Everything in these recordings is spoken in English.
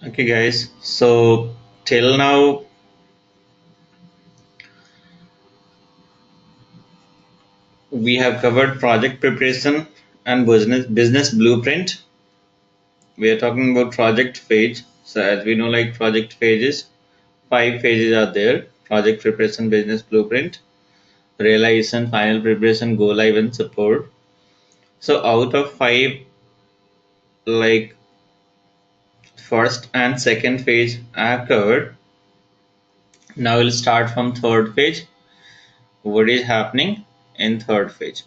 Okay, guys. So till now, we have covered project preparation and business blueprint. We are talking about project phase. So as we know, like project phases, five phases are there: project preparation, business blueprint, realization, final preparation, go live, and support. So out of five, like first and second phase are covered. Now we'll start from third phase. What is happening in third phase?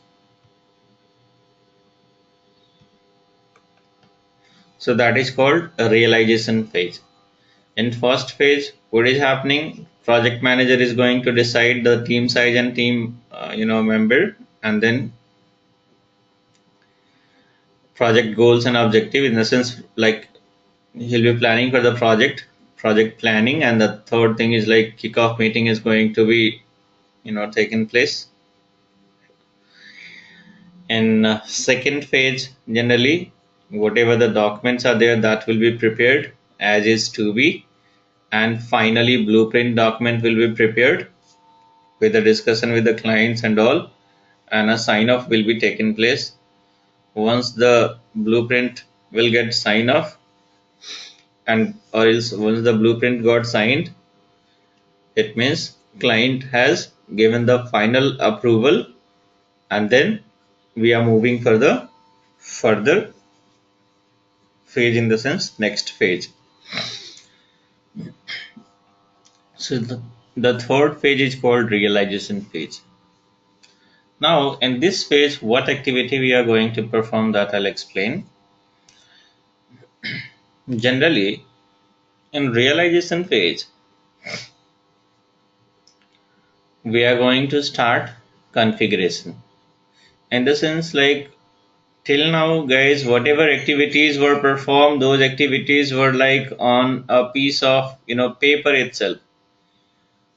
So that is called a realization phase. In first phase, what is happening? Project manager is going to decide the team size and team member, and then project goals and objective. In the sense, like he'll be planning for the project planning, and the third thing is like kickoff meeting is going to be taking place. In second phase, generally, whatever the documents are there, that will be prepared as is to be, and finally blueprint document will be prepared with a discussion with the clients and all, and a sign off will be taken place. Once the blueprint will get sign off, and or else once the blueprint got signed, it means client has given the final approval, and then we are moving for the further phase, in the sense next phase. So the third phase is called realization phase. Now in this phase, what activity we are going to perform, that I'll explain. Generally, in realization phase, we are going to start configuration. In the sense, like till now, guys, whatever activities were performed, those activities were like on a piece of paper itself.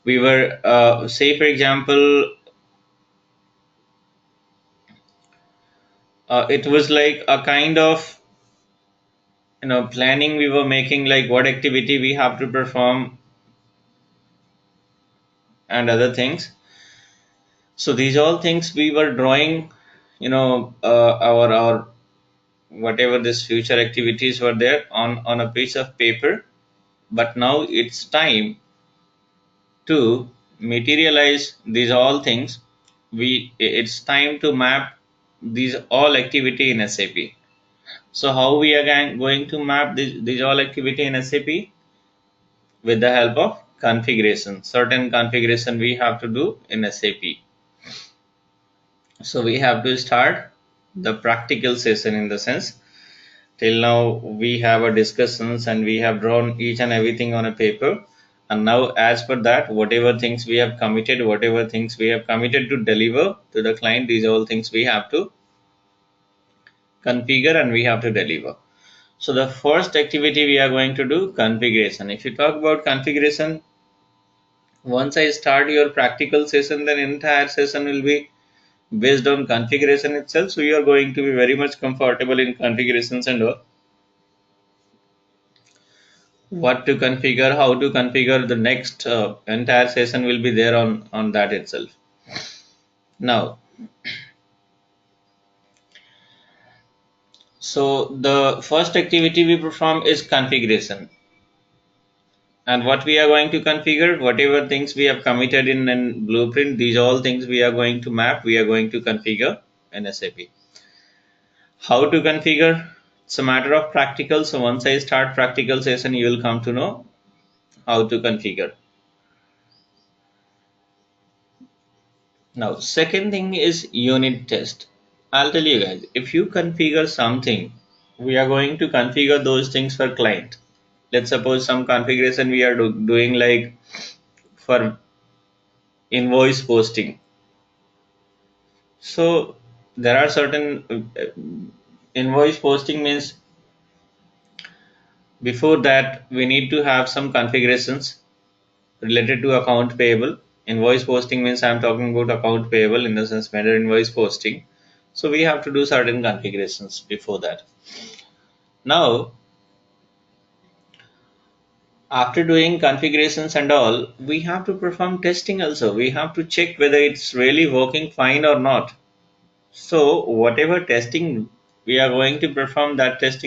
We were say for example, it was like a kind of planning we were making, like what activity we have to perform and other things. So these all things we were drawing, our whatever this future activities were there on a piece of paper. But now it's time to materialize these all things. It's time to map these all activity in SAP. So how we are going to map these all activity in SAP? With the help of configuration. Certain configuration we have to do in SAP. So we have to start the practical session. In the sense, till now we have a discussions and we have drawn each and everything on a paper, and now as per that, whatever things we have committed to deliver to the client, these all things we have to configure and we have to deliver. So the first activity we are going to do, configuration. If you talk about configuration, once I start your practical session, then entire session will be based on configuration itself. So you are going to be very much comfortable in configurations and all. What to configure, how to configure, the next entire session will be there on that itself. Now, so the first activity we perform is configuration, and what we are going to configure, whatever things we have committed in blueprint, these all things we are going to map, we are going to configure in SAP. How to configure? It's a matter of practical. So once I start practical session, you will come to know how to configure. Now, second thing is unit test. I'll tell you guys, if you configure something, we are going to configure those things for client. Let's suppose some configuration we are doing, like for invoice posting. So there are certain invoice posting means, before that we need to have some configurations related to account payable. Invoice posting means I'm talking about account payable, in the sense vendor invoice posting. So we have to do certain configurations before that. Now After doing configurations and all, we have to perform testing also. We have to check whether it's really working fine or not. So whatever testing we are going to perform, that test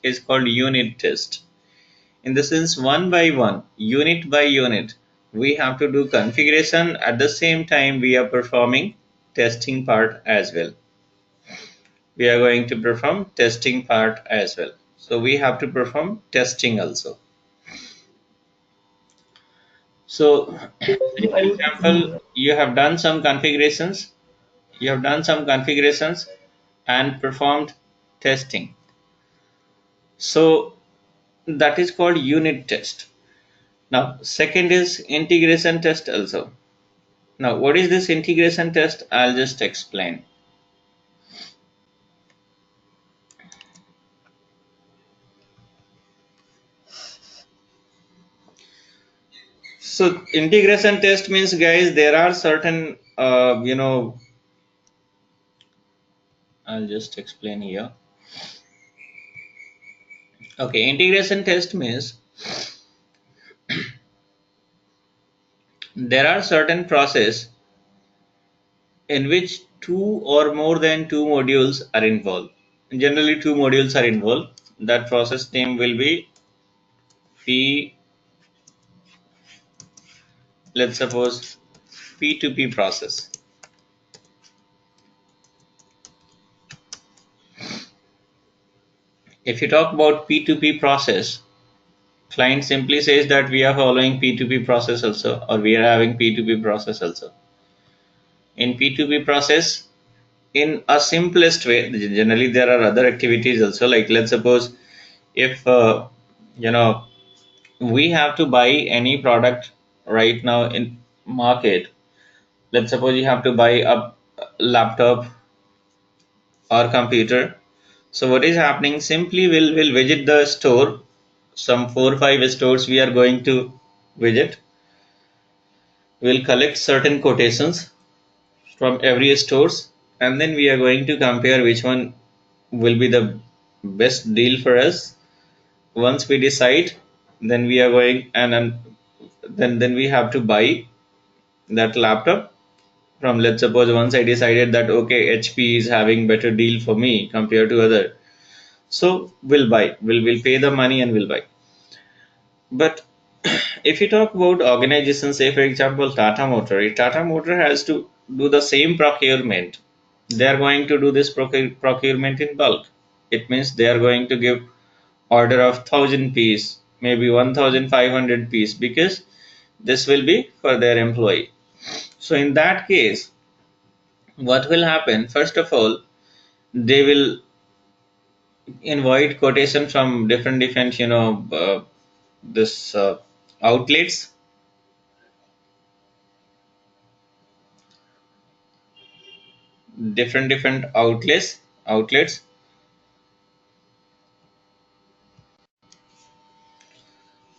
is called unit test. In the sense, one by one, unit by unit, we have to do configuration. At the same time, we are performing testing part as well. We are going to perform testing part as well. So we have to perform testing also. So, say for example, you have done some configurations and performed testing. So that is called unit test. Now, second is integration test also. Now, what is this integration test? I'll just explain. So, integration test means, guys, there are certain, I'll just explain here. Okay, integration test means there are certain process in which two or more than two modules are involved. Generally, two modules are involved. That process name will be P, let's suppose P2P process. If you talk about P2P process, client simply says that we are following P2P process also, or we are having P2P process also. In P2P process, in a simplest way, generally there are other activities also, like let's suppose if you know we have to buy any product right now in market. Let's suppose you have to buy a laptop or computer. So what is happening, simply we'll visit the store, some 4 or 5 stores we are going to visit. We'll collect certain quotations from every stores, and then we are going to compare which one will be the best deal for us. Once we decide, then we are going and then we have to buy that laptop from, let's suppose, once I decided that okay, HP is having better deal for me compared to other, so we'll buy, we'll pay the money and we'll buy. But if you talk about organizations, say for example Tata Motor, if Tata Motor has to do the same procurement, they are going to do this procurement in bulk. It means they are going to give order of 1,000 piece, maybe 1,500 piece, because this will be for their employee. So in that case, what will happen, first of all, they will invite quotation from different this outlets, different outlets.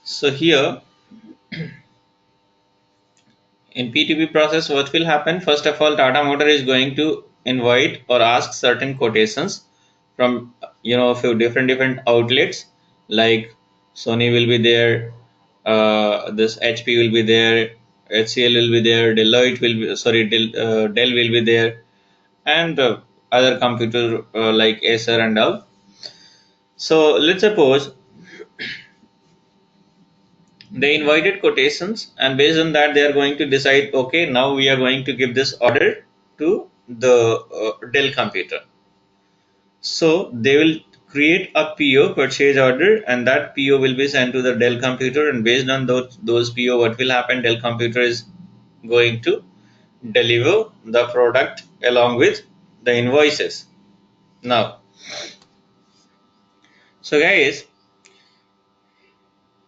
So here in P2P process, what will happen, first of all, Tata Motor is going to invite or ask certain quotations from a few different outlets, like Sony will be there, this HP will be there, HCL will be there, Deloitte will be, sorry, Dell will be there, and other computer like Acer and all. So let's suppose they invited quotations, and based on that they are going to decide, okay, now we are going to give this order to the Dell computer. So they will create a PO, purchase order, and that PO will be sent to the Dell computer, and based on those PO, what will happen, Dell computer is going to deliver the product along with the invoices. Now, so guys,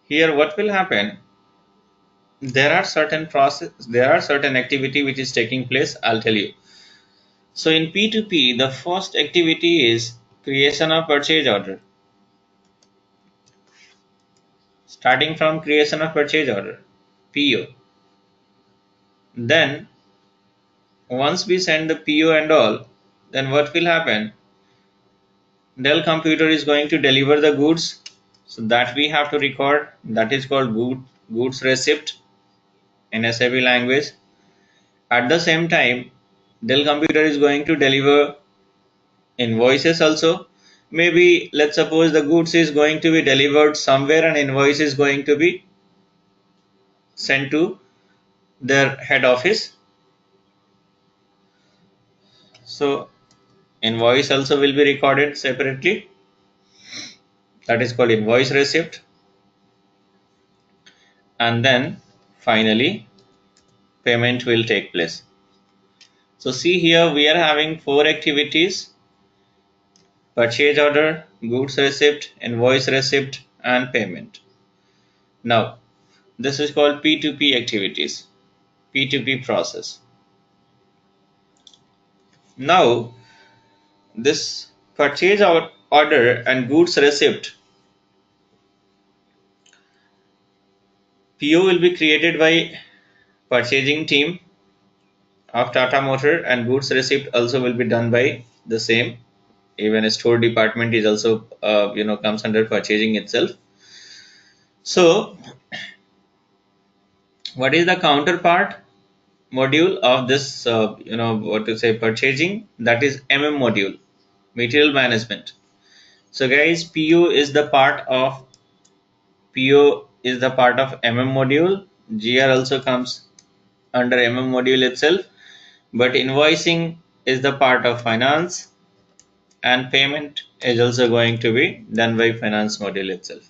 here what will happen, there are certain activity which is taking place, I'll tell you. So in P2P, the first activity is creation of purchase order. Starting from creation of purchase order, PO. Then once we send the PO and all, then what will happen? Dell computer is going to deliver the goods So that we have to record, that is called goods receipt in SAP language. At the same time, Dell computer is going to deliver invoices also. Maybe let's suppose the goods is going to be delivered somewhere and invoice is going to be sent to their head office. So invoice also will be recorded separately. That is called invoice receipt. And then finally payment will take place. So see here we are having four activities: purchase order, goods receipt, invoice receipt, and payment. Now this is called P2P activities, P2P process. Now this purchase order and goods receipt, PO will be created by purchasing team of Tata Motor, and goods receipt also will be done by the same. Even a store department is also comes under purchasing itself. So what is the counterpart module of this what to say purchasing? That is module, material management. So guys, PO is the part of module. GR also comes under module itself, but invoicing is the part of finance, and payment is also going to be done by finance module itself.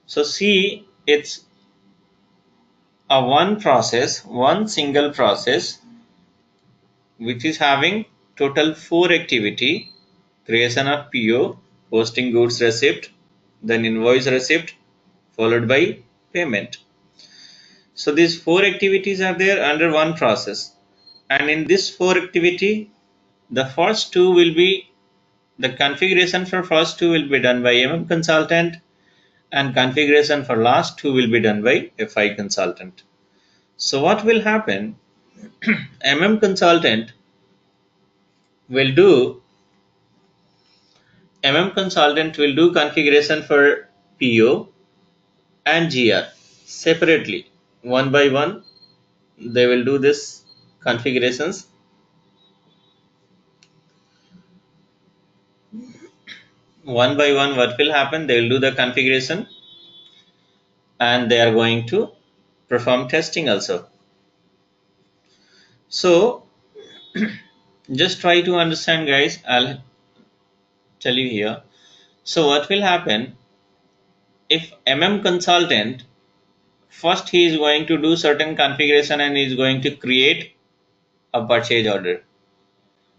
So see, it's a one single process which is having total four activity: creation of PO, posting goods receipt, then invoice receipt, followed by payment. So these four activities are there under one process, and in this four activity, the first two will be the configuration for first two will be done by consultant, and configuration for last two will be done by FI consultant. So what will happen? Consultant will do consultant will do configuration for PO and GR separately, one by one. They will do this configurations. One by one, what will happen? They will do the configuration, and they are going to perform testing also. So just try to understand, guys. I'll tell you here. So what will happen if consultant, first he is going to do certain configuration and he is going to create a purchase order.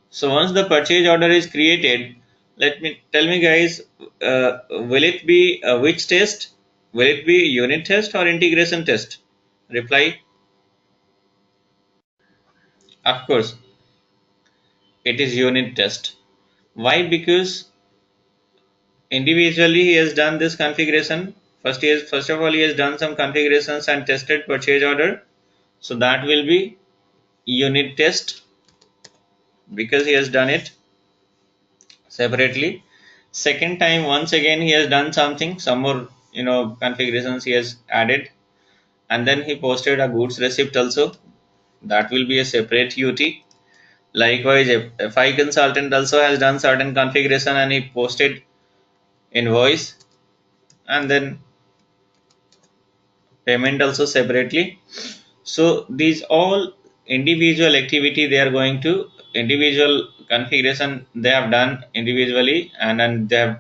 So once the purchase order is created, tell me guys, will it be which test? Will it be unit test or integration test? Reply. Of course, it is unit test. Why? Because individually he has done this configuration. First of all he has done some configurations and tested purchase order. So that will be unit test because he has done it separately. Second time, once again he has done something, some more configurations he has added, and then he posted a goods receipt also. That will be a separate UT. Likewise, if FI consultant also has done certain configuration and he posted invoice, and then payment also separately. So these all individual activity, they are going to individual configuration they have done individually, and then they have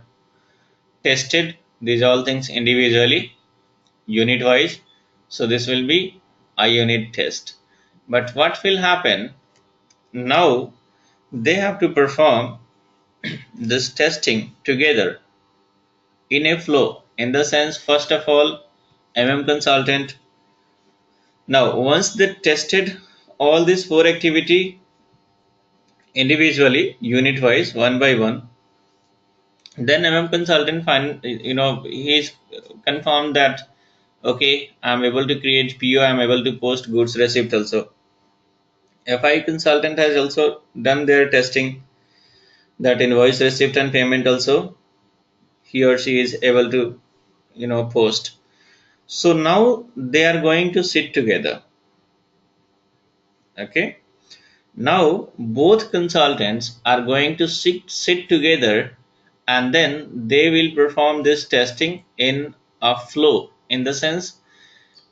tested these all things individually, unit wise. So this will be a unit test. But what will happen now? They have to perform this testing together in a flow, in the sense, first of all, consultant. Now once they tested all these four activity individually, unit wise, one by one, then consultant find, he's confirmed that okay, I'm able to create PO, I'm able to post goods receipt also. FI consultant has also done their testing, that invoice receipt and payment also he or she is able to post. So now they are going to sit together. Okay. Now both consultants are going to sit together, and then they will perform this testing in a flow. In the sense,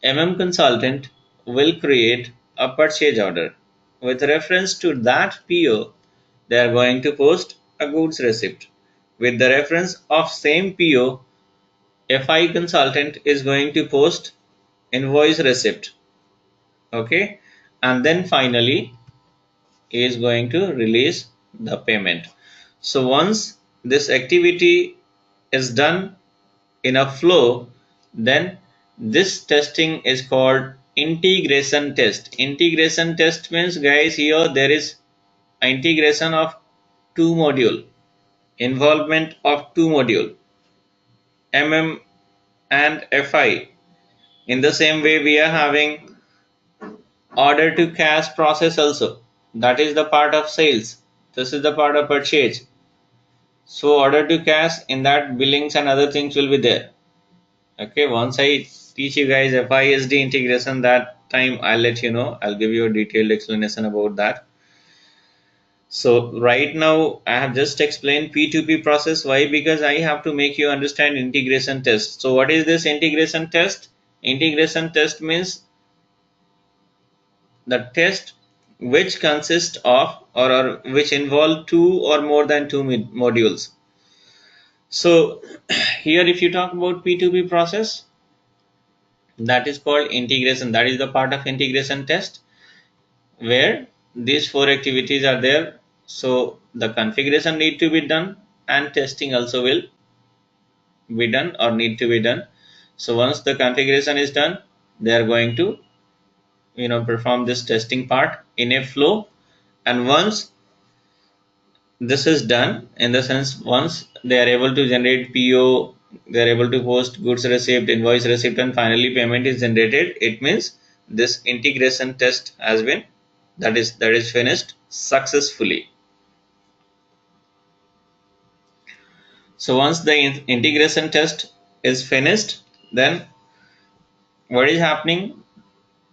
consultant will create a purchase order. With reference to that PO, they are going to post a goods receipt. With the reference of same PO, FI consultant is going to post invoice receipt. Okay, and then finally is going to release the payment. So once this activity is done in a flow, then this testing is called integration test. Integration test means, guys, here there is integration of two module, involvement of two module, and FI. In the same way, we are having order to cash process also. That is the part of sales. This is the part of purchase. So order to cash, in that billings and other things will be there. Okay, once I teach you guys FISD integration, that time I'll let you know. I'll give you a detailed explanation about that. So right now I have just explained P2P process. Why? Because I have to make you understand integration test. So what is this integration test? Integration test means the test which consists of, or which involve two or more than two modules. So here if you talk about P2P process, that is called integration. That is the part of integration test where these four activities are there. So the configuration need to be done, and testing also will be done or need to be done. So once the configuration is done, they are going to perform this testing part in a flow. And once this is done, in the sense, once they are able to generate PO, they are able to post goods receipt, invoice receipt, and finally payment is generated, it means this integration test has been, that is finished successfully. So once the integration test is finished, then what is happening?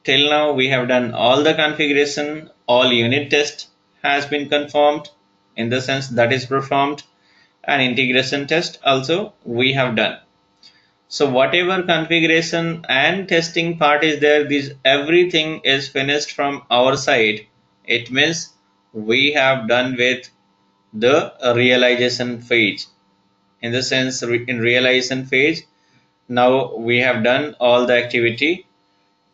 Till now we have done all the configuration, all unit test has been confirmed, in the sense that is performed, and integration test also we have done. So whatever configuration and testing part is there, this everything is finished from our side. It means we have done with the realization phase. In the sense, in realization phase, now we have done all the activity,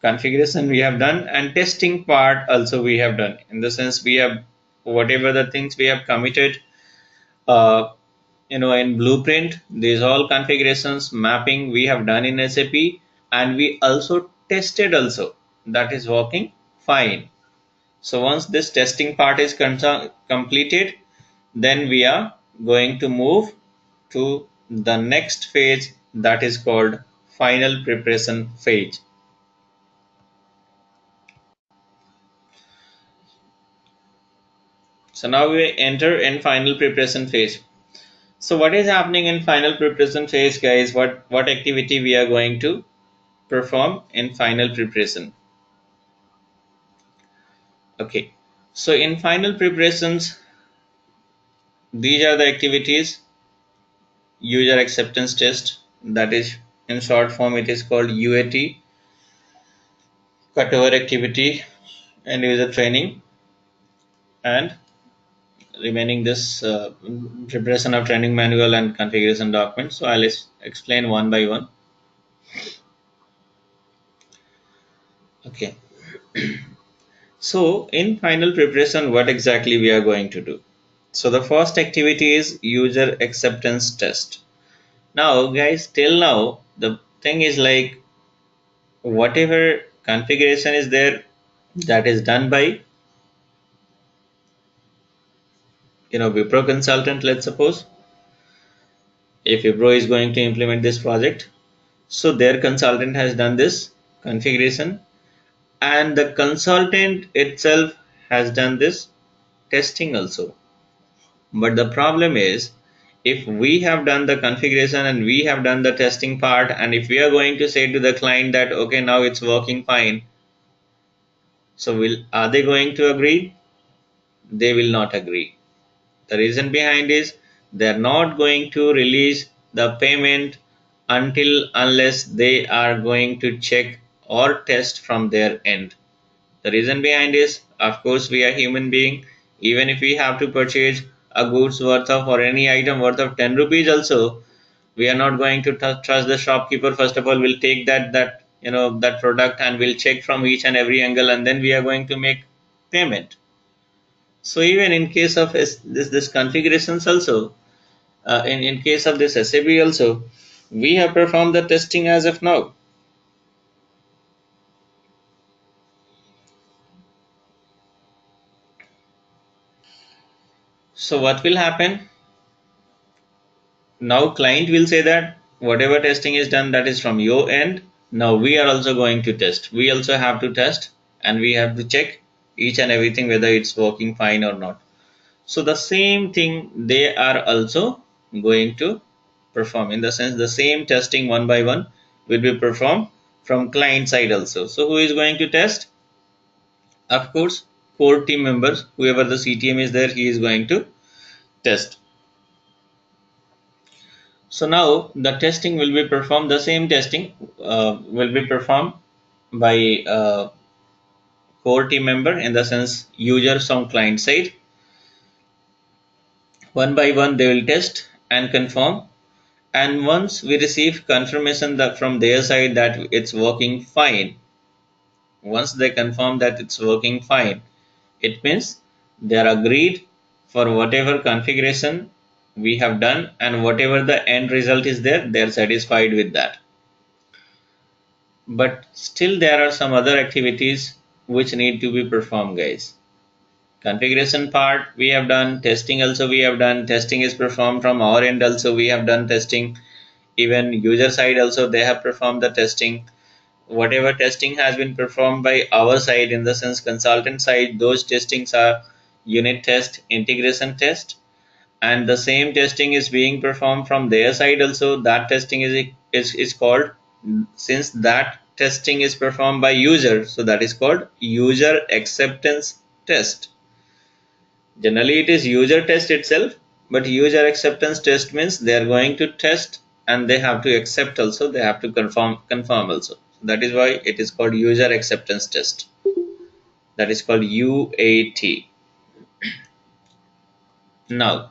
configuration we have done, and testing part also we have done. In the sense, we have whatever the things we have committed uh, in blueprint, these all configurations mapping we have done in SAP, and we also tested also, that is working fine. So once this testing part is completed, then we are going to move to the next phase, that is called final preparation phase. So now we enter in final preparation phase. So what is happening in final preparation phase, guys? What activity we are going to perform in final preparation? Okay, so in final preparations, these are the activities: user acceptance test, that is, in short form it is called UAT, cutover activity, and user training, and remaining this preparation of training manual and configuration documents. So I'll explain one by one. Okay, so in final preparation, what exactly we are going to do? So the first activity is user acceptance test. Now guys, till now the thing is like, whatever configuration is there, that is done by Wipro consultant. Let's suppose if Wipro is going to implement this project, so their consultant has done this configuration, and the consultant itself has done this testing also. But the problem is, if we have done the configuration and we have done the testing part, and if we are going to say to the client that okay, now it's working fine, so are they going to agree? They will not agree. The reason behind is they're not going to release the payment until unless they are going to check or test from their end. The reason behind is, of course, we are human being. Even if we have to purchase a goods worth of or any item worth of 10 rupees also, we are not going to trust the shopkeeper. First of all, we'll take that product and we'll check from each and every angle, and then we are going to make payment. So even in case of this configurations also, in case of this SAB also, we have performed the testing as of now. So what will happen? Now client will say that whatever testing is done, that is from your end. Now we are also going to test. We also have to test and we have to check each and everything whether it's working fine or not. So the same thing they are also going to perform, in the sense the same testing one by one will be performed from client side also. So who is going to test? Of course, core team members, whoever the CTM is there, he is going to test. So now the testing will be performed, the same testing will be performed by core team member, in the sense users on client side. One by one they will test and confirm, and once we receive confirmation that from their side that it's working fine, once they confirm that it's working fine, it means they are agreed for whatever configuration we have done, and whatever the end result is there, they are satisfied with that. But still there are some other activities which need to be performed, guys. Configuration part we have done, testing also we have done, testing is performed from our end also, we have done testing. Even user side also they have performed the testing. Whatever testing has been performed by our side, in the sense consultant side, those testings are unit test, integration test, and the same testing is being performed from their side also. That testing is called, since that testing is performed by user, so that is called user acceptance test. Generally it is user test itself, but user acceptance test means they are going to test and they have to accept also, they have to confirm also. That is why it is called user acceptance test, that is called UAT. Now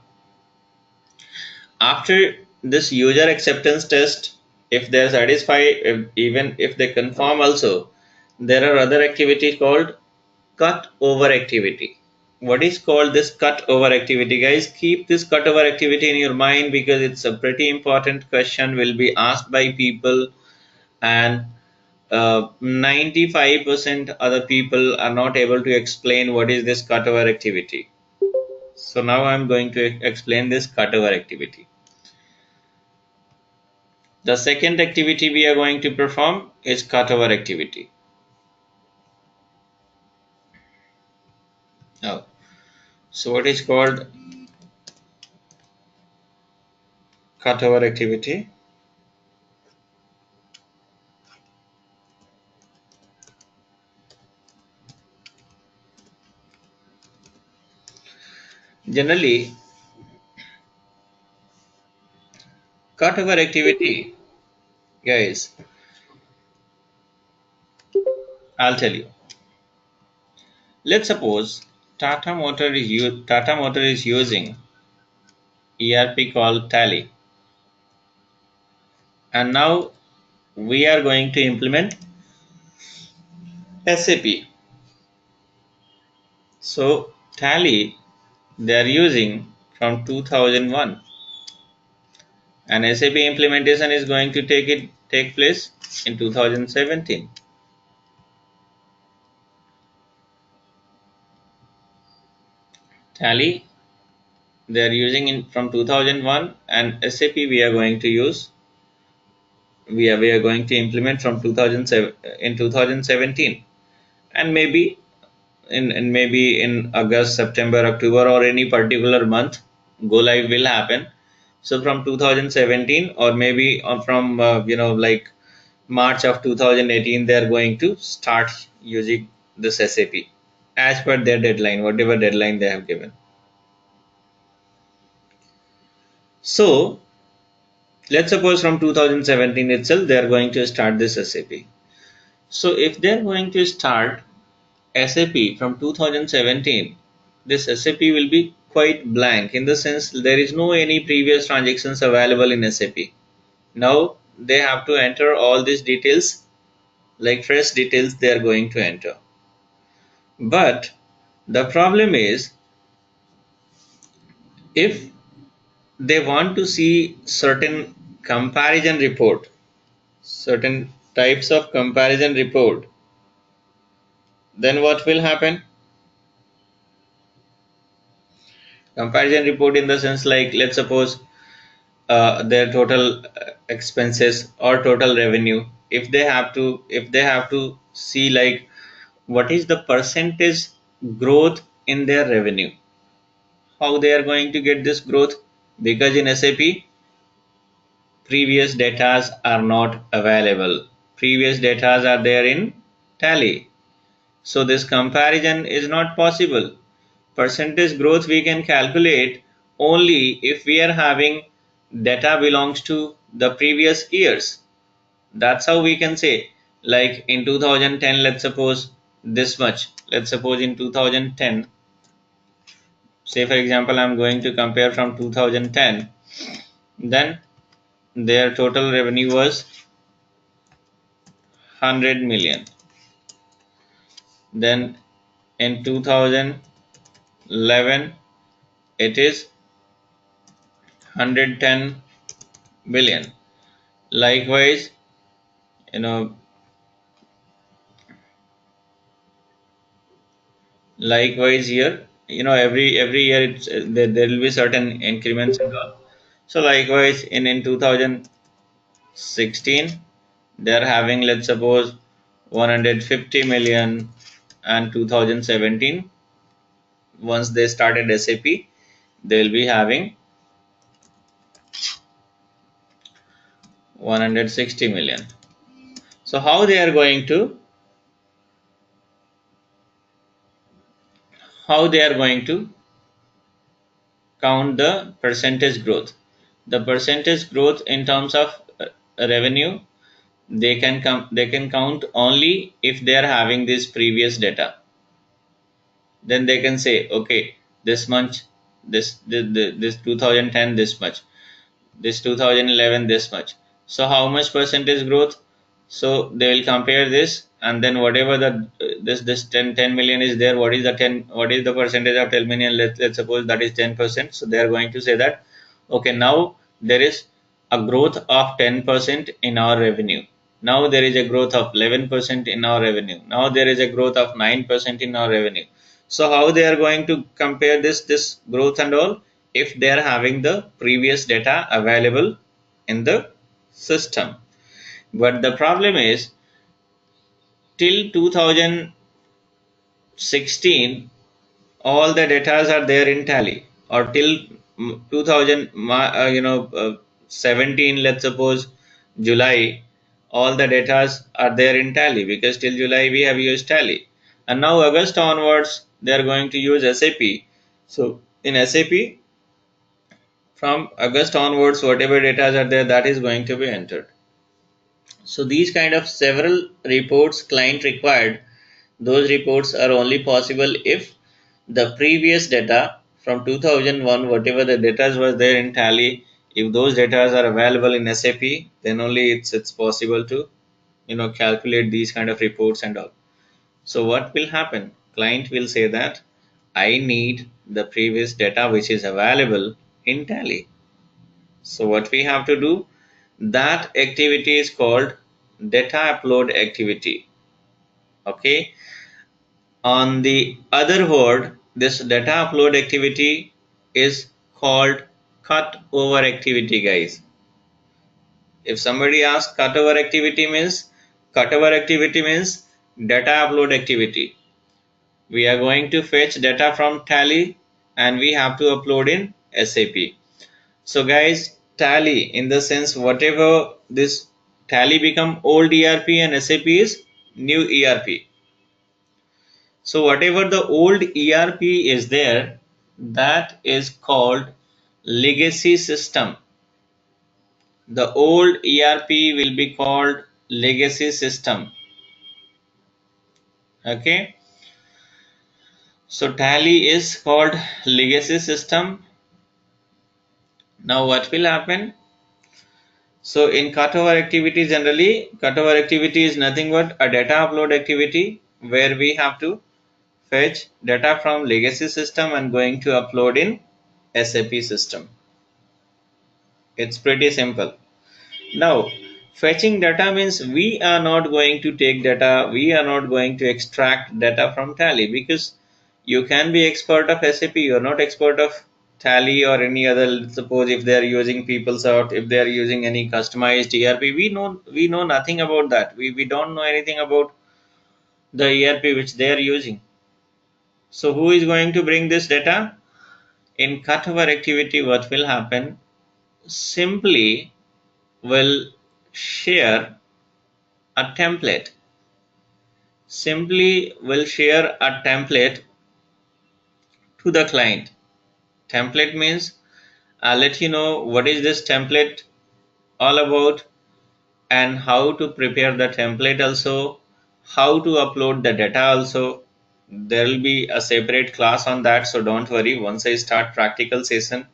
after this user acceptance test, if they are satisfied, even if they confirm also, there are other activity called cut over activity. What is called this cut over activity, guys? Keep this cut over activity in your mind, because it's a pretty important question, will be asked by people, and 95% other people are not able to explain what is this cut over activity. So now I'm going to explain this cut over activity. The second activity we are going to perform is cutover activity. Now, so what is called cutover activity? Generally, cutover activity, guys, I'll tell you. Let's suppose Tata Motor is using ERP called Tally, and now we are going to implement SAP. So Tally they are using from 2001, and SAP implementation is going to take place in 2017. Tally they are using in from 2001, and SAP we are going to use, we are going to implement from 2007 in 2017, and maybe in August, September, October, or any particular month go live will happen. So from 2017, or maybe from like March of 2018, they are going to start using this SAP as per their deadline, whatever deadline they have given. So let's suppose from 2017 itself they are going to start this SAP. So if they are going to start SAP from 2017, this SAP will be quite blank, in the sense there is no any previous transactions available in SAP. Now they have to enter all these details, like fresh details they are going to enter. But the problem is, if they want to see certain comparison report, certain types of comparison report, then what will happen? Comparison report in the sense, like let's suppose their total expenses or total revenue. If they have to see, like, what is the percentage growth in their revenue, how they are going to get this growth? Because in SAP, previous datas are not available. Previous datas are there in Tally. So this comparison is not possible. Percentage growth we can calculate only if we are having data belongs to the previous years. That's how we can say, like in 2010, let's suppose this much. Let's suppose in 2010, say for example, I'm going to compare from 2010, then their total revenue was 100 million. Then in 2011, it is 110 billion. Likewise, you know, likewise here, every year there will be certain increments and all. So likewise in 2016, they are having, let's suppose, 150 million, and 2017, once they started SAP, they will be having 160 million. So how they are going to count the percentage growth? The percentage growth in terms of revenue, they can count only if they are having this previous data. Then they can say, okay, this much, this 2010 this much, this 2011 this much. So how much percentage growth? So they will compare this, and then whatever the this 10 million is there, what is the percentage of 10 million? Let's suppose that is 10%. So they are going to say that, okay, now there is a growth of 10% in our revenue. Now there is a growth of 11% in our revenue. Now there is a growth of 9% in our revenue. So how they are going to compare this growth and all? If they are having the previous data available in the system. But the problem is, till 2016, all the data are there in Tally, or till 17, let's suppose July, all the data are there in Tally, because till July we have used Tally, and now August onwards they are going to use SAP. So in SAP, from August onwards, whatever data are there, that is going to be entered. So these kind of several reports client required, those reports are only possible if the previous data from 2001, whatever the data was there in Tally, if those data are available in SAP, then only it's possible to calculate these kind of reports and all. So what will happen? Client will say that I need the previous data which is available in Tally. So what we have to do, that activity is called data upload activity. Okay. On the other word, this data upload activity is called cut over activity, guys. If somebody asks cut over activity means data upload activity. We are going to fetch data from Tally and we have to upload in SAP. So guys, Tally in the sense whatever this Tally become old ERP and SAP is new ERP. So whatever the old ERP is there, that is called legacy system. The old ERP will be called legacy system. Okay. So Tally is called legacy system. Now what will happen? So in cutover activity, generally cutover activity is nothing but a data upload activity where we have to fetch data from legacy system and going to upload in SAP system. It's pretty simple. Now fetching data means we are not going to take data, we are not going to extract data from Tally, because you can be expert of SAP, you are not expert of Tally or any other. Suppose if they are using PeopleSoft, if they are using any customized ERP, we know nothing about that. We don't know anything about the ERP which they are using. So who is going to bring this data? In cutover activity, what will happen? Simply will share a template. Simply will share a template to the client. Template means I'll let you know what is this template all about and how to prepare the template, also how to upload the data. Also there will be a separate class on that, so don't worry. Once I start practical session,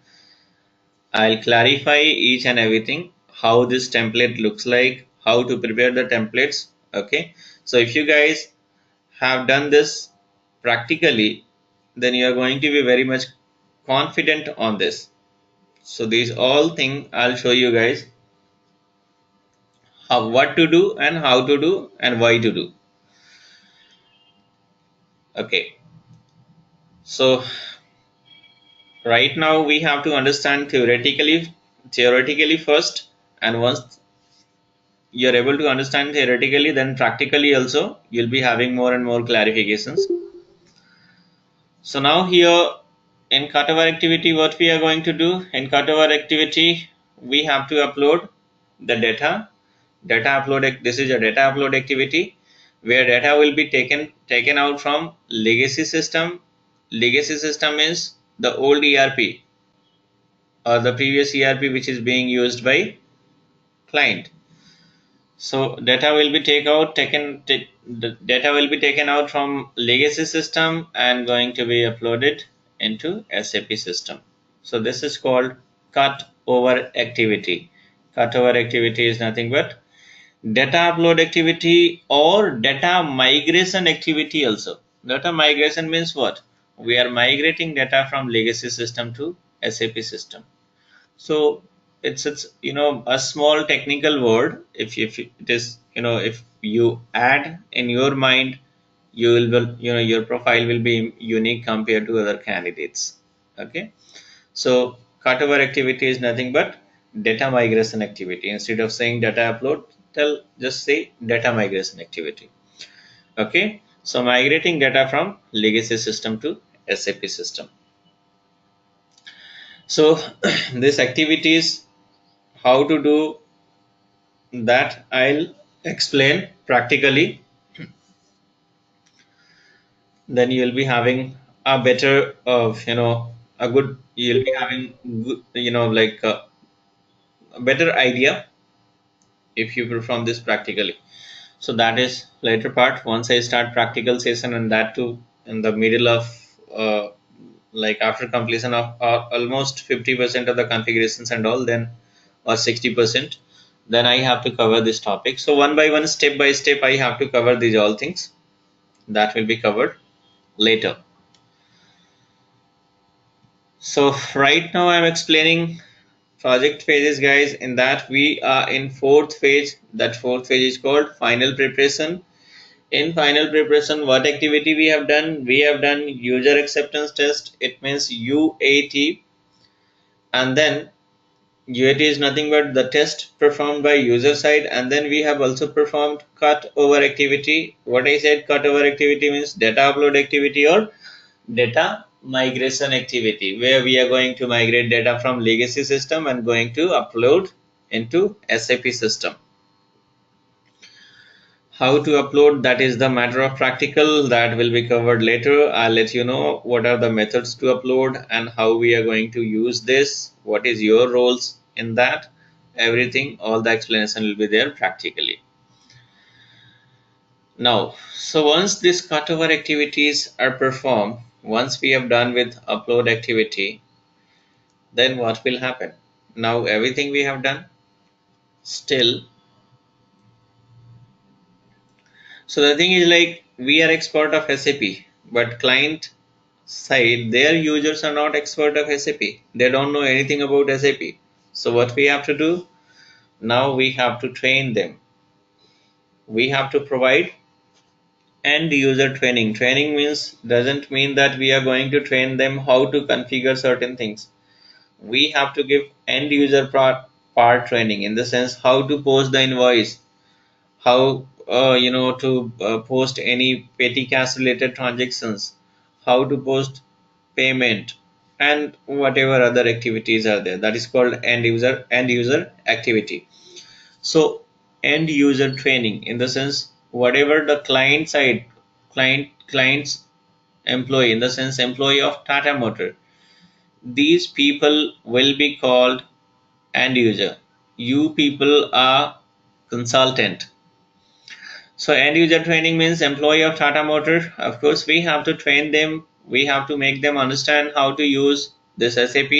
I'll clarify each and everything, how this template looks like, how to prepare the templates. Okay, so if you guys have done this practically, then you are going to be very much confident on this. So these all thing I'll show you guys how, what to do and how to do and why to do. Okay, so right now we have to understand theoretically first, and once you're able to understand theoretically, then practically also you'll be having more and more clarifications. So now here in cutover activity, what we are going to do in cutover activity, we have to upload the data. Data upload, this is a data upload activity where data will be taken out from legacy system. Legacy system is the old ERP or the previous ERP which is being used by client. So data will be the data will be taken out from legacy system and going to be uploaded into SAP system. So this is called cut over activity. Cut over activity is nothing but data upload activity or data migration activity also. Data migration means what? We are migrating data from legacy system to SAP system. So it's a small technical word. If it is, if you add in your mind, you will your profile will be unique compared to other candidates. Okay, so cutover activity is nothing but data migration activity. Instead of saying data upload, just say data migration activity. Okay, so migrating data from legacy system to SAP system. So this activities, how to do that, I'll explain practically. Then you'll be having a better a good, you'll be having good, like a better idea if you perform this practically. So that is later part, once I start practical session, and that too in the middle of like after completion of almost 50% of the configurations and all, then or 60%, then I have to cover this topic. So one by one, step by step, I have to cover these all things. That will be covered later. So right now I'm explaining project phases, guys. In that we are in fourth phase. That fourth phase is called final preparation. In final preparation, what activity we have done? We have done user acceptance test. It means UAT. And then UAT is nothing but the test performed by user side, and then we have also performed cut over activity. What I said, cut over activity means data upload activity or data migration activity where we are going to migrate data from legacy system and going to upload into SAP system. How to upload, that is the matter of practical, that will be covered later. I'll let you know what are the methods to upload and how we are going to use this, what is your roles in that, everything, all the explanation will be there practically. Now, so once these cutover activities are performed, once we have done with upload activity, then what will happen? Now everything we have done, still, so the thing is like we are expert of SAP, but client side, their users are not expert of SAP. They don't know anything about SAP. So what we have to do? Now we have to train them. We have to provide end user training. Training means doesn't mean that we are going to train them how to configure certain things. We have to give end user part training in the sense how to post the invoice, how to post any petty cash related transactions, how to post payment, and whatever other activities are there, that is called end user activity. So end user training in the sense whatever the client side, client's employee, in the sense employee of Tata Motor, these people will be called end user. You people are consultant. So end user training means employee of Tata Motor. Of course, we have to train them. We have to make them understand how to use this SAP.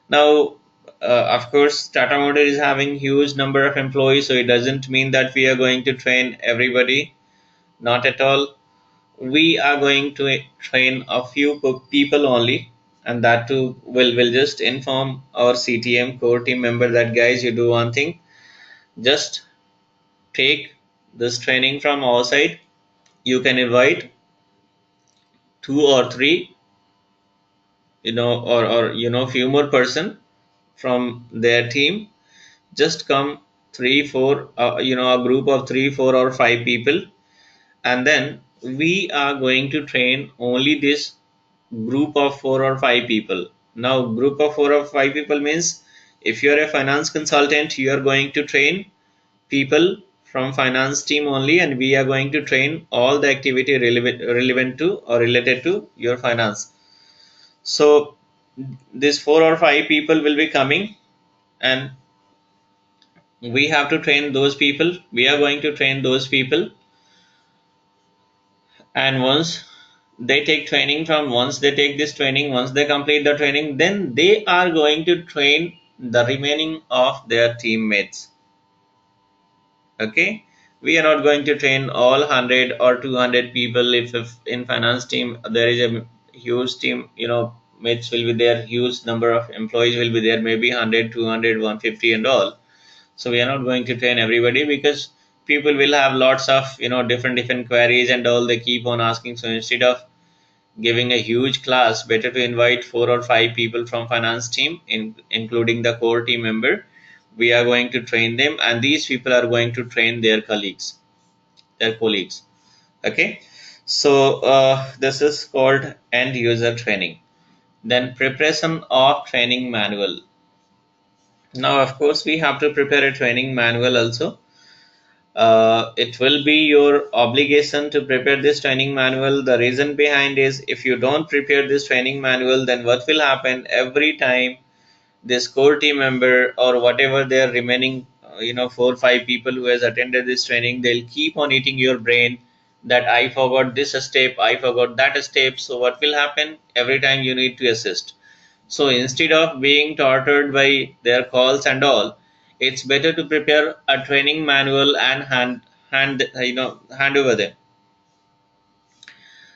Now, of course, Tata Motor is having huge number of employees, so it doesn't mean that we are going to train everybody. Not at all. We are going to train a few people only, and that too will just inform our CTM core team member that guys, you do one thing, just take this training from our side. You can invite two or three, or few more person from their team. Just come three four, a group of three four or five people, and then we are going to train only this group of four or five people. Now group of four or five people means if you are a finance consultant, you are going to train people from finance team only, and we are going to train all the activity relevant to or related to your finance. So these four or five people will be coming, and we have to train those people. We are going to train those people, and once they take this training, once they complete the training, then they are going to train the remaining of their teammates. Okay, we are not going to train all 100 or 200 people. If in finance team there is a huge team, mates will be there, huge number of employees will be there, maybe 100, 200, 150 and all. So we are not going to train everybody because people will have lots of different queries and all, they keep on asking. So instead of giving a huge class, better to invite four or five people from finance team, including the core team member. We are going to train them, and these people are going to train their colleagues. Okay, so this is called end user training. Then preparation of training manual. Now of course we have to prepare a training manual also. It will be your obligation to prepare this training manual. The reason behind is if you don't prepare this training manual, then what will happen every time this core team member or whatever their remaining 4 5 people who has attended this training, they'll keep on eating your brain that I forgot this step, I forgot that step. So what will happen every time you need to assist? So instead of being tortured by their calls and all, it's better to prepare a training manual and hand over them.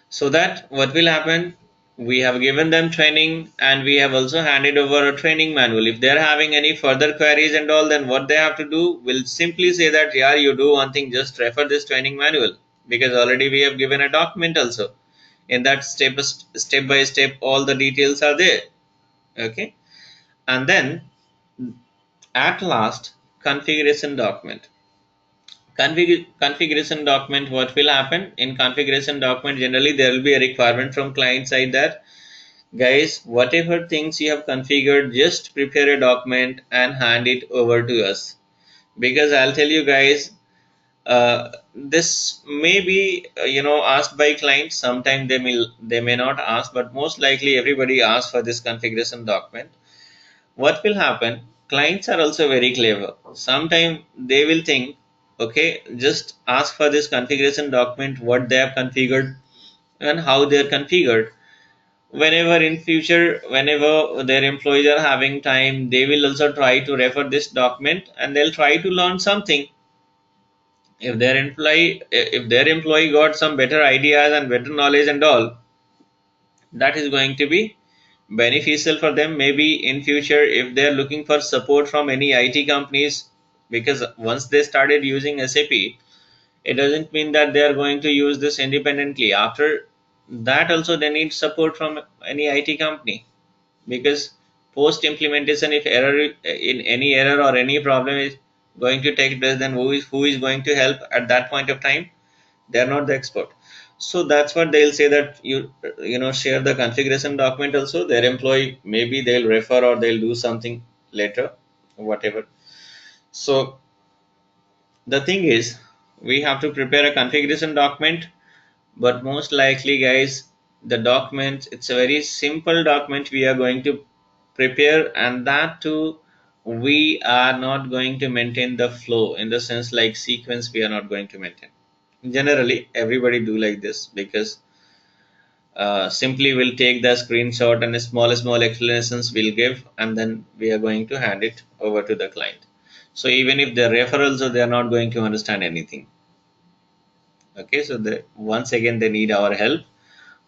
So that what will happen, we have given them training and we have also handed over a training manual. If they are having any further queries and all, then what they have to do, will simply say that yeah, you do one thing, just refer this training manual, because already we have given a document also. In that step by step all the details are there. Okay, and then at last, configuration document. Configuration document, what will happen in configuration document, generally there will be a requirement from client side that Guys, whatever things you have configured, just prepare a document and hand it over to us. Because I'll tell you guys, this may be asked by clients. Sometimes they may not ask, but most likely everybody asks for this configuration document. What will happen? Clients are also very clever. Sometimes they will think, okay, just ask for this configuration document, what they have configured and how they are configured. Whenever in future, whenever their employees are having time, they will also try to refer this document and they'll try to learn something. If their employee got some better ideas and better knowledge and all, that is going to be beneficial for them. Maybe in future, if they are looking for support from any IT companies, because once they started using SAP, it doesn't mean that they are going to use this independently. After that also they need support from any IT company, because post implementation, if error in any error or any problem is going to take place, then who is going to help at that point of time? They are not the expert. So that's what they'll say, that you share the configuration document also. Their employee, maybe they'll refer or they'll do something later, whatever. So the thing is, we have to prepare a configuration document. But most likely, guys, the document, it's a very simple document we are going to prepare, and that too, we are not going to maintain the flow, in the sense like sequence we are not going to maintain. Generally everybody do like this, because simply we'll take the screenshot and small explanations we'll give, and then we are going to hand it over to the client. So even if the referrals, they are not going to understand anything. Okay, so once again they need our help.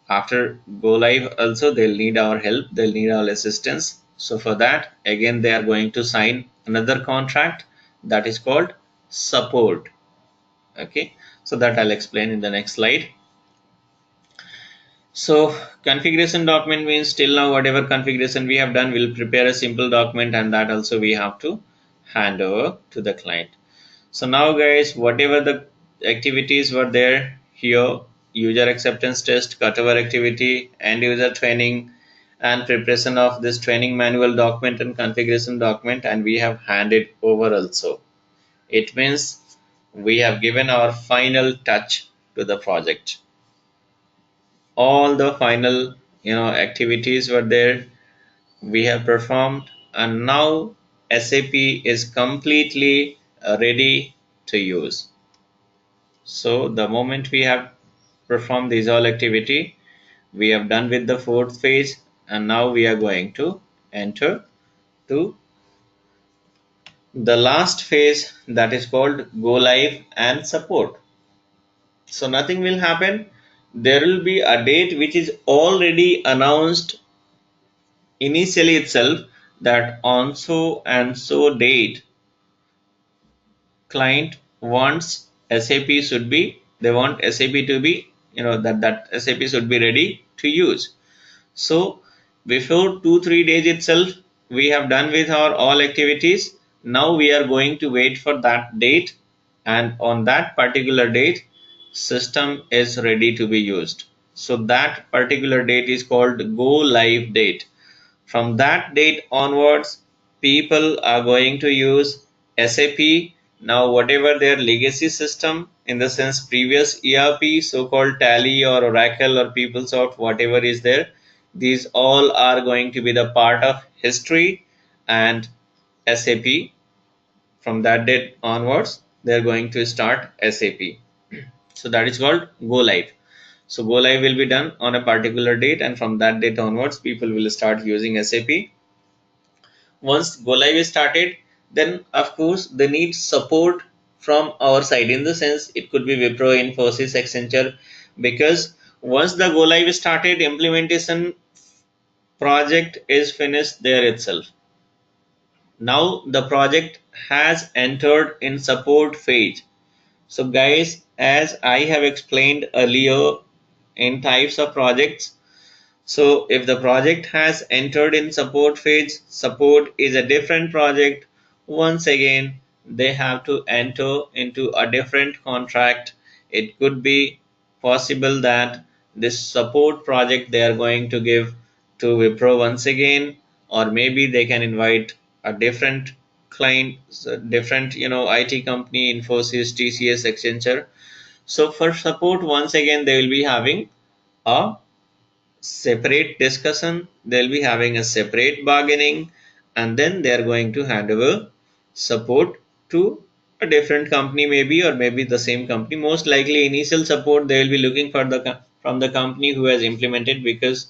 After go live also they'll need our help, they'll need our assistance. So for that, again, they are going to sign another contract, that is called support. Okay, so that I'll explain in the next slide. So configuration document means, till now whatever configuration we have done, we'll prepare a simple document, and that also we have to hand over to the client. So now guys, whatever the activities were there here, user acceptance test, cutover activity, end user training, and preparation of this training manual document and configuration document, and we have handed over also. It means we have given our final touch to the project. All the final activities were there, we have performed, and now SAP is completely ready to use. So the moment we have performed these all activity, we have done with the fourth phase, and now we are going to enter to the last phase, that is called go live and support. So nothing will happen. There will be a date which is already announced initially itself, that on so and so date client wants SAP should be, they want SAP to be, that SAP should be ready to use. So before 2-3 days itself, we have done with our all activities. Now we are going to wait for that date, and on that particular date, system is ready to be used. So that particular date is called go live date. From that date onwards, people are going to use SAP. Now, whatever their legacy system, in the sense previous ERP, so-called Tally or Oracle or PeopleSoft, whatever is there, these all are going to be the part of history, and SAP, from that date onwards, they're going to start SAP. So that is called go live. So go live will be done on a particular date, and from that date onwards, people will start using SAP. Once go live is started, then of course they need support from our side, in the sense it could be Wipro, Infosys, Accenture, because once the go live is started, implementation project is finished there itself. Now the project has entered in support phase. So guys, as I have explained earlier in types of projects, so if the project has entered in support phase, support is a different project. Once again, they have to enter into a different contract. It could be possible that this support project they are going to give to Wipro once again, or maybe they can invite a different client, different IT company, Infosys, TCS, Accenture. So for support, once again, they will be having a separate discussion, they'll be having a separate bargaining, and then they are going to hand over support to a different company, maybe, or maybe the same company. Most likely initial support they will be looking for from the company who has implemented, because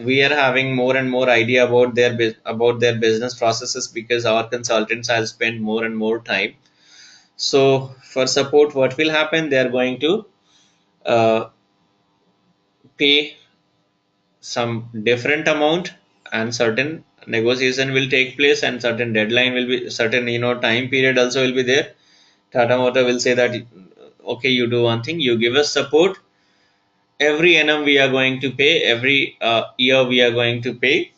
we are having more and more idea about about their business processes, because our consultants have spent more and more time. So for support, what will happen, they are going to uh, pay some different amount, and certain negotiation will take place, and certain deadline will be, certain time period also will be there. Tata Motor will say that, okay, you do one thing, you give us support, every annum we are going to pay, every year we are going to pay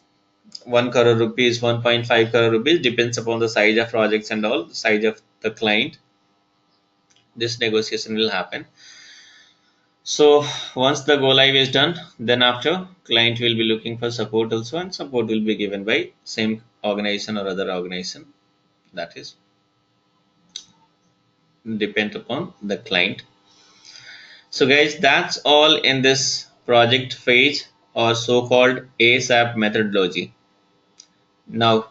1 crore rupees, 1.5 crore rupees, depends upon the size of projects and all, the size of the client. This negotiation will happen. So once the go live is done, then after, client will be looking for support also, and support will be given by same organization or other organization. That is depend upon the client. So guys, that's all in this project phase, or so-called ASAP methodology. Now,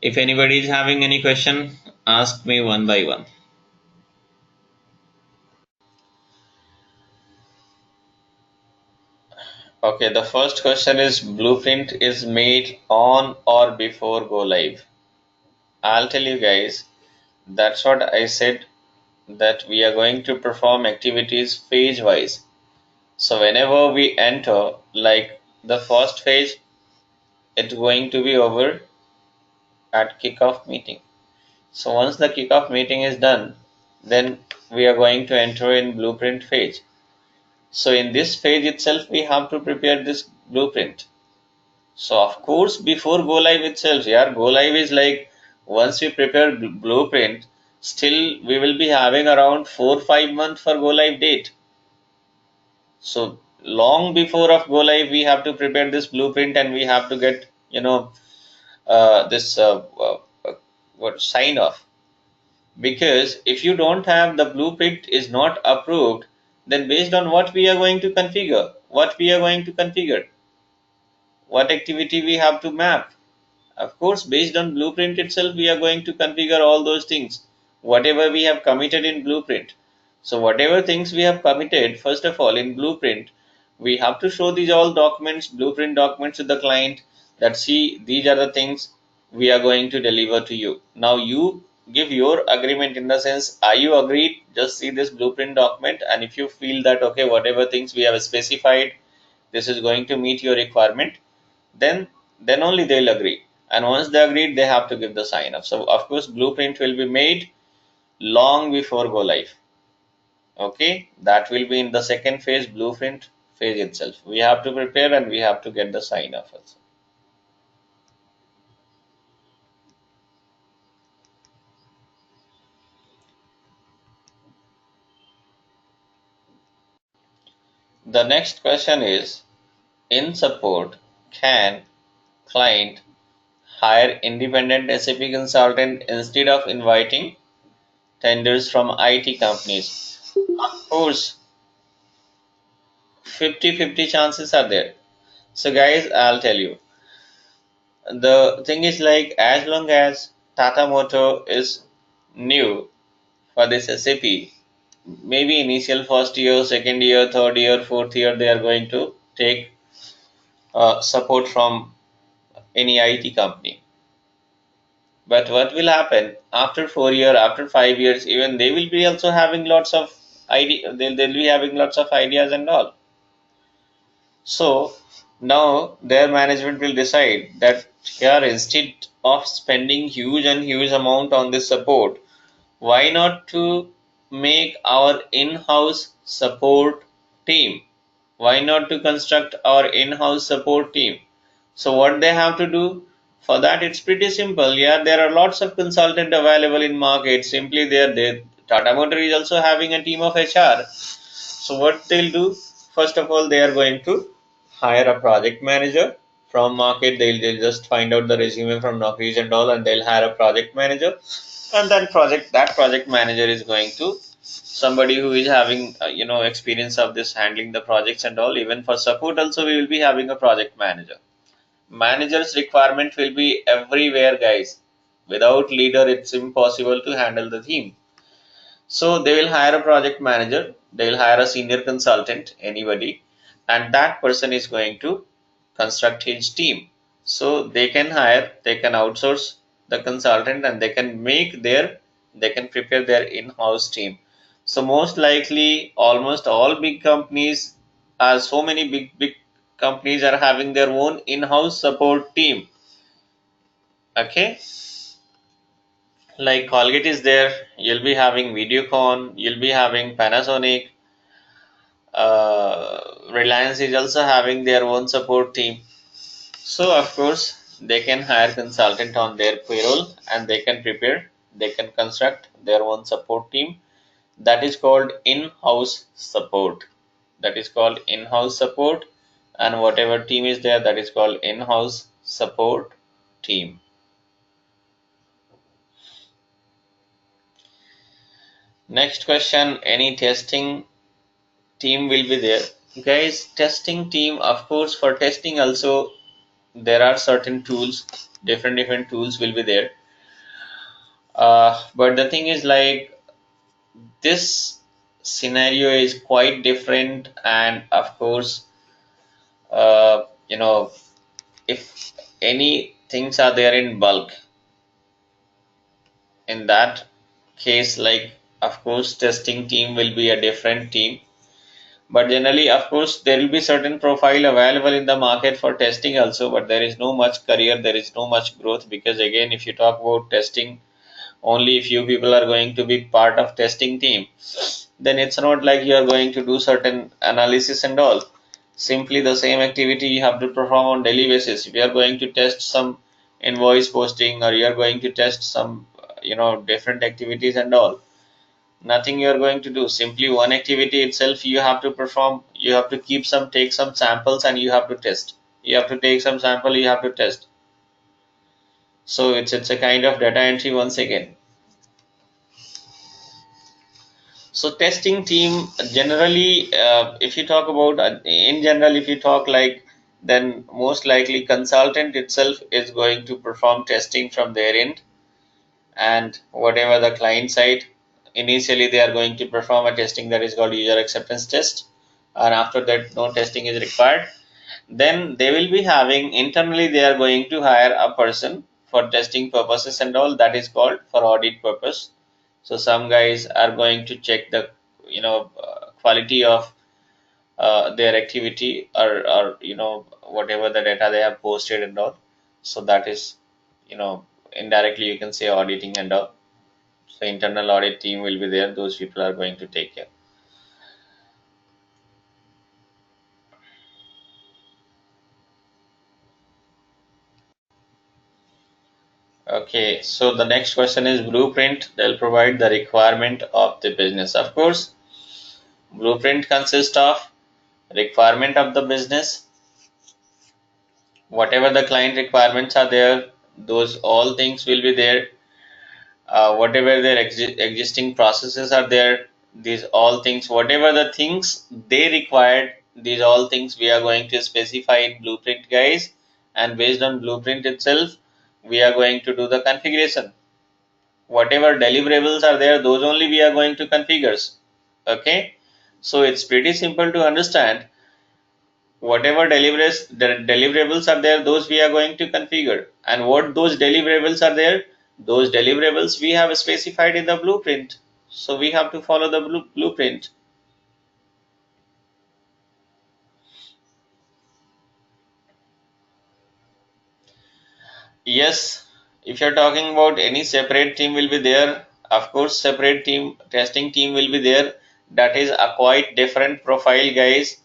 if anybody is having any question, ask me one by one. Okay, the first question is, blueprint is made on or before go live? I'll tell you guys, that's what I said, that we are going to perform activities phase wise. So whenever we enter, like the first phase, it's going to be over at kickoff meeting. So once the kickoff meeting is done, then we are going to enter in blueprint phase. So in this phase itself, we have to prepare this blueprint. So of course, before go live itself, yeah, go live is like, once we prepare blueprint, still we will be having around 4-5 months for go live date. So long before of go live, we have to prepare this blueprint, and we have to get this what sign off. Because if you don't have, the blueprint is not approved, then based on what we are going to configure, what activity we have to map. Of course, based on blueprint itself, we are going to configure all those things, whatever we have committed in blueprint. So whatever things we have committed, first of all, in blueprint, we have to show these all documents, blueprint documents to the client, that see, these are the things we are going to deliver to you. Now you give your agreement, in the sense, are you agreed? Just see this blueprint document, and if you feel that, okay, whatever things we have specified, this is going to meet your requirement, then only they'll agree. And once they agreed, they have to give the sign up. So of course, blueprint will be made long before go live. Okay, that will be in the second phase, blueprint phase itself. We have to prepare, and we have to get the sign off also. The next question is, in support, can client hire independent SAP consultant instead of inviting tenders from IT companies? Of course, 50-50 chances are there. So guys, I'll tell you. The thing is, like, as long as Tata Motor is new for this SAP, maybe initial first year, second year, third year, fourth year, they are going to take support from any IT company. But what will happen after 4 year, after 5 years, even they will be also having lots of idea. They'll be having lots of ideas and all. So now their management will decide that, here, instead of spending huge and huge amount on this support, why not to make our in-house support team? Why not to construct our in-house support team? So what they have to do for that, it's pretty simple. Yeah, there are lots of consultant available in market. Simply they Tata Motor is also having a team of HR. So what they'll do, first of all, they are going to hire a project manager from market. They'll just find out the resume from Naukris and all, and they'll hire a project manager, and then project manager is going to somebody who is having experience of this handling the projects and all. Even for support also we will be having a project manager. Manager's requirement will be everywhere, guys. Without leader it's impossible to handle the team. So they will hire a project manager, they will hire a senior consultant, anybody, and that person is going to construct his team. So they can outsource the consultant, and they can prepare their in-house team. So most likely, almost all big companies, so many big companies are having their own in-house support team. Okay, like Colgate is there, you'll be having Videocon, you'll be having Panasonic. Reliance is also having their own support team. So of course they can hire consultant on their payroll, and they can construct their own support team. That is called in-house support. That is called in-house support, and whatever team is there, that is called in-house support team. Next question, any testing team will be there? Guys, testing team, of course, for testing also there are certain tools, different tools will be there, but the thing is like this scenario is quite different. And of course, uh, you know if any things are there in bulk, in that case, like of course testing team will be a different team. But generally, of course, there will be certain profile available in the market for testing also, but there is no much career, there is no much growth, because again, if you talk about testing, only few people are going to be part of testing team. Then it's not like you are going to do certain analysis and all. Simply the same activity you have to perform on daily basis. If you are going to test some invoice posting, or you are going to test some different activities and all, nothing you are going to do. Simply one activity itself you have to perform. You have to take some samples, and you have to test. You have to take some sample, you have to test. So it's a kind of data entry once again. So testing team generally, if you talk about in general, if you talk like, then most likely consultant itself is going to perform testing from their end, and whatever the client side, initially they are going to perform a testing that is called user acceptance test, and after that no testing is required. Then they will be having internally, they are going to hire a person for testing purposes and all, that is called for audit purpose. So some guys are going to check the quality of their activity, or whatever the data they have posted and all. So that is, indirectly you can say auditing and all. So internal audit team will be there, those people are going to take care. Okay, so the next question is blueprint. They'll provide the requirement of the business. Of course, blueprint consists of requirement of the business, whatever the client requirements are there, those all things will be there. Whatever their existing processes are there, these all things, whatever the things they required, these all things we are going to specify in blueprint, guys. And based on blueprint itself, we are going to do the configuration. Whatever deliverables are there, those only we are going to configure. Okay, so it's pretty simple to understand. Whatever deliverables are there, those we are going to configure. And what those deliverables are there, those deliverables we have specified in the blueprint. So we have to follow the blueprint. Yes, if you're talking about any separate team will be there, of course separate team, testing team will be there. That is a quite different profile, guys,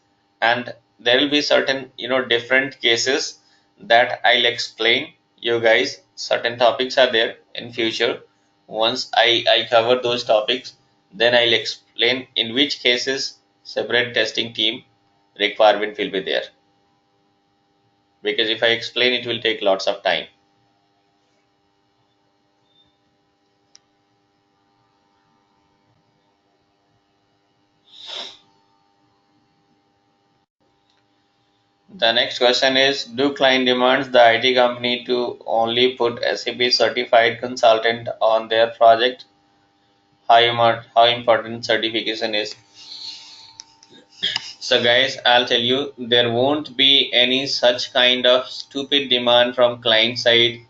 and there will be certain different cases that I'll explain you guys. Certain topics are there in future. Once I cover those topics, then I'll explain in which cases separate testing team requirement will be there. because if I explain it will take lots of time. The next question is, do client demands the IT company to only put SAP certified consultant on their project? How important certification is? So guys, I'll tell you, there won't be any such kind of stupid demand from client side.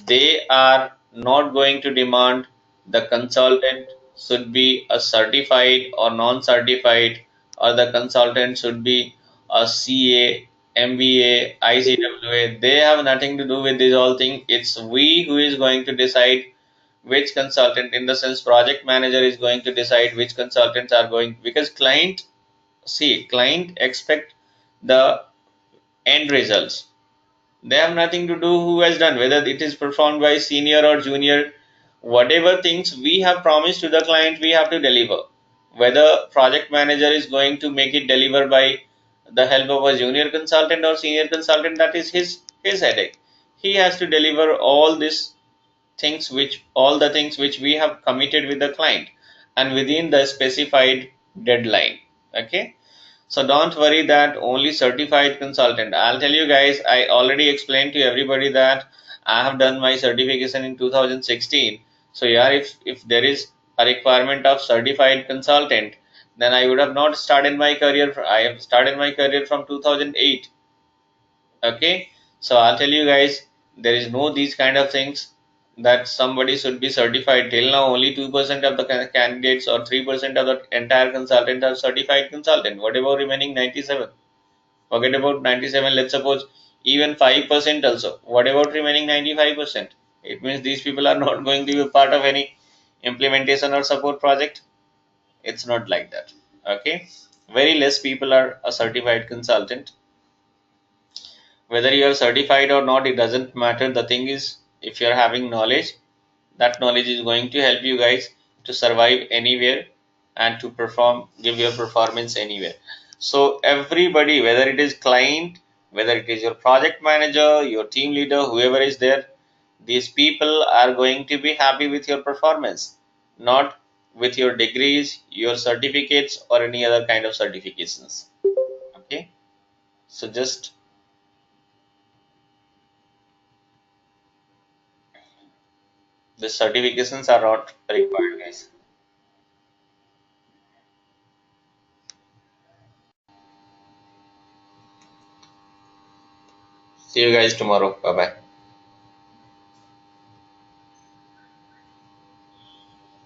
They are not going to demand the consultant should be a certified or non-certified, or the consultant should be a CA, MBA, ICWA. They have nothing to do with this whole thing. It's we who is going to decide which consultant, in the sense project manager is going to decide which consultants are going, because client expect the end results. They have nothing to do who has done, whether it is performed by senior or junior. Whatever things we have promised to the client, we have to deliver. Whether project manager is going to make it deliver by the help of a junior consultant or senior consultant, that is his headache. He has to deliver all the things which we have committed with the client and within the specified deadline. Okay, so don't worry that only certified consultant. I'll tell you guys, I already explained to everybody that I have done my certification in 2016. So yeah, if there is a requirement of certified consultant, then I would have not started my career. I have started my career from 2008. Okay, so I'll tell you guys, there is no these kind of things that somebody should be certified. Till now only 2% of the candidates or 3% of the entire consultant are certified consultant. What about remaining 97? Forget about 97. Let's suppose even 5% also. What about remaining 95%? It means these people are not going to be part of any implementation or support project. It's not like that. Okay, very less people are a certified consultant. Whether you are certified or not, it doesn't matter. The thing is, if you are having knowledge, that knowledge is going to help you guys to survive anywhere and to perform, give your performance anywhere. So everybody, whether it is client, whether it is your project manager, your team leader, whoever is there, these people are going to be happy with your performance, not with your degrees, your certificates, or any other kind of certifications. Okay, so just the certifications are not required, guys. See you guys tomorrow. Bye bye.